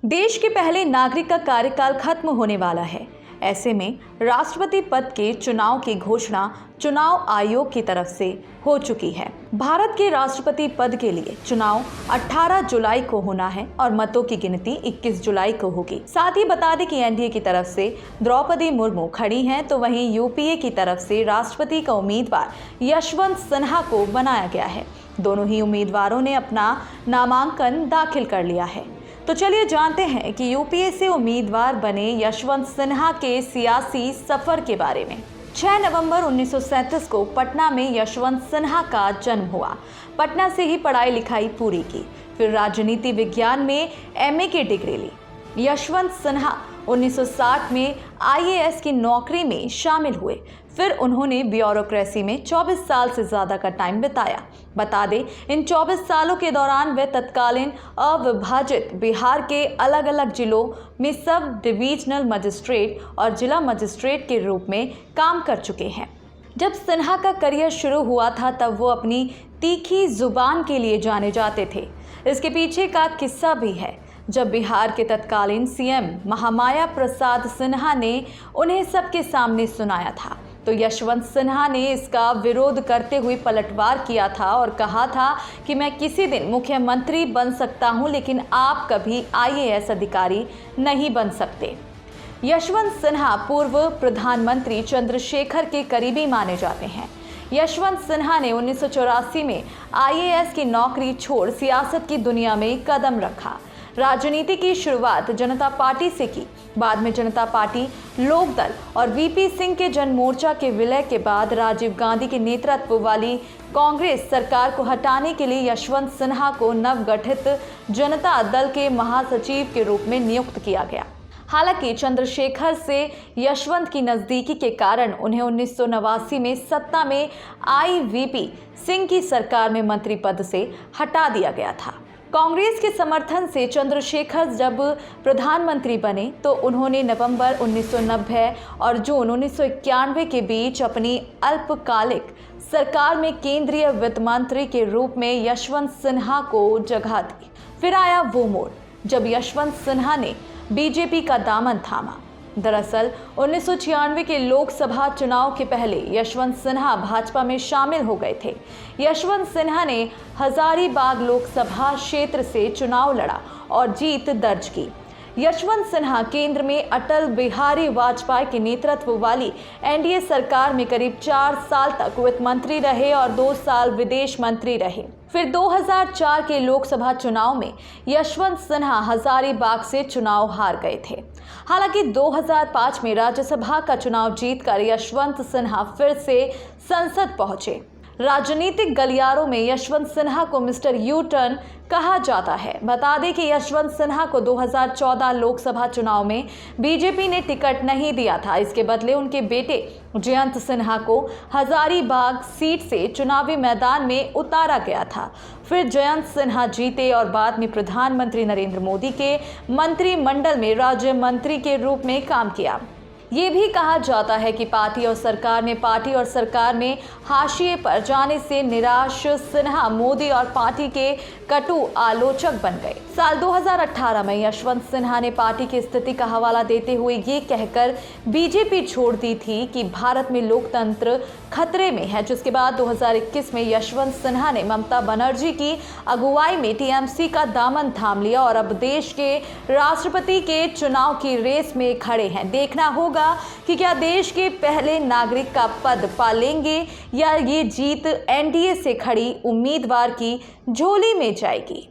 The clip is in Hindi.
देश के पहले नागरिक का कार्यकाल खत्म होने वाला है। ऐसे में राष्ट्रपति पद के चुनाव की घोषणा चुनाव आयोग की तरफ से हो चुकी है। भारत के राष्ट्रपति पद के लिए चुनाव 18 जुलाई को होना है और मतों की गिनती 21 जुलाई को होगी। साथ ही बता दें कि एनडीए की तरफ से द्रौपदी मुर्मू खड़ी हैं, तो वहीं यूपीए की तरफ से राष्ट्रपति का उम्मीदवार यशवंत सिन्हा को बनाया गया है। दोनों ही उम्मीदवारों ने अपना नामांकन दाखिल कर लिया है। तो चलिए जानते हैं कि यूपीए से उम्मीदवार बने यशवंत सिन्हा के सियासी सफर के बारे में। 6 नवंबर 1937 को पटना में यशवंत सिन्हा का जन्म हुआ। पटना से ही पढ़ाई लिखाई पूरी की, फिर राजनीति विज्ञान में एमए की डिग्री ली। यशवंत सिन्हा 1960 में आईएएस की नौकरी में शामिल हुए। फिर उन्होंने ब्यूरोक्रेसी में 24 साल से ज़्यादा का टाइम बिताया। बता दें, इन 24 सालों के दौरान वे तत्कालीन अविभाजित बिहार के अलग अलग जिलों में सब डिविजनल मजिस्ट्रेट और जिला मजिस्ट्रेट के रूप में काम कर चुके हैं। जब सिन्हा का करियर शुरू हुआ था तब वो अपनी तीखी जुबान के लिए जाने जाते थे। इसके पीछे का किस्सा भी है। जब बिहार के तत्कालीन सीएम महामाया प्रसाद सिन्हा ने उन्हें सबके सामने सुनाया था, तो यशवंत सिन्हा ने इसका विरोध करते हुए पलटवार किया था और कहा था कि मैं किसी दिन मुख्यमंत्री बन सकता हूं, लेकिन आप कभी आईएएस अधिकारी नहीं बन सकते। यशवंत सिन्हा पूर्व प्रधानमंत्री चंद्रशेखर के करीबी माने जाते हैं। यशवंत सिन्हा ने 1984 में आईएएस की नौकरी छोड़ सियासत की दुनिया में कदम रखा। राजनीति की शुरुआत जनता पार्टी से की। बाद में जनता पार्टी, लोकदल और वीपी सिंह के जन मोर्चा के विलय के बाद राजीव गांधी के नेतृत्व वाली कांग्रेस सरकार को हटाने के लिए यशवंत सिन्हा को नवगठित जनता दल के महासचिव के रूप में नियुक्त किया गया। हालांकि चंद्रशेखर से यशवंत की नज़दीकी के कारण उन्हें 1989 में सत्ता में आई वीपी सिंह की सरकार में मंत्री पद से हटा दिया गया था। कांग्रेस के समर्थन से चंद्रशेखर जब प्रधानमंत्री बने तो उन्होंने नवंबर 1990 और जून 1991 के बीच अपनी अल्पकालिक सरकार में केंद्रीय वित्त मंत्री के रूप में यशवंत सिन्हा को जगह दी। फिर आया वो मोड़ जब यशवंत सिन्हा ने बीजेपी का दामन थामा। दरअसल 1996 के लोकसभा चुनाव के पहले यशवंत सिन्हा भाजपा में शामिल हो गए थे। यशवंत सिन्हा ने हजारीबाग लोकसभा क्षेत्र से चुनाव लड़ा और जीत दर्ज की। यशवंत सिन्हा केंद्र में अटल बिहारी वाजपेयी के नेतृत्व वाली एनडीए सरकार में करीब 4 साल तक वित्त मंत्री रहे और 2 साल विदेश मंत्री रहे। फिर 2004 के लोकसभा चुनाव में यशवंत सिन्हा हजारीबाग से चुनाव हार गए थे। हालांकि 2005 में राज्यसभा का चुनाव जीतकर यशवंत सिन्हा फिर से संसद पहुंचे। राजनीतिक गलियारों में यशवंत सिन्हा को मिस्टर यू टर्न कहा जाता है। बता दें कि यशवंत सिन्हा को 2014 लोकसभा चुनाव में बीजेपी ने टिकट नहीं दिया था। इसके बदले उनके बेटे जयंत सिन्हा को हजारीबाग सीट से चुनावी मैदान में उतारा गया था। फिर जयंत सिन्हा जीते और बाद में प्रधानमंत्री नरेंद्र मोदी के मंत्रिमंडल में राज्य मंत्री के रूप में काम किया। ये भी कहा जाता है कि पार्टी और सरकार में हाशिए पर जाने से निराश सिन्हा मोदी और पार्टी के कटु आलोचक बन गए। साल 2018 में यशवंत सिन्हा ने पार्टी की स्थिति का हवाला देते हुए ये कहकर बीजेपी छोड़ दी थी कि भारत में लोकतंत्र खतरे में है, जिसके बाद 2021 में यशवंत सिन्हा ने ममता बनर्जी की अगुवाई में टीएमसी का दामन थाम लिया और अब देश के राष्ट्रपति के चुनाव की रेस में खड़े हैं। देखना होगा कि क्या देश के पहले नागरिक का पद पा लेंगे या ये जीत एनडीए से खड़ी उम्मीदवार की झोली में जाएगी।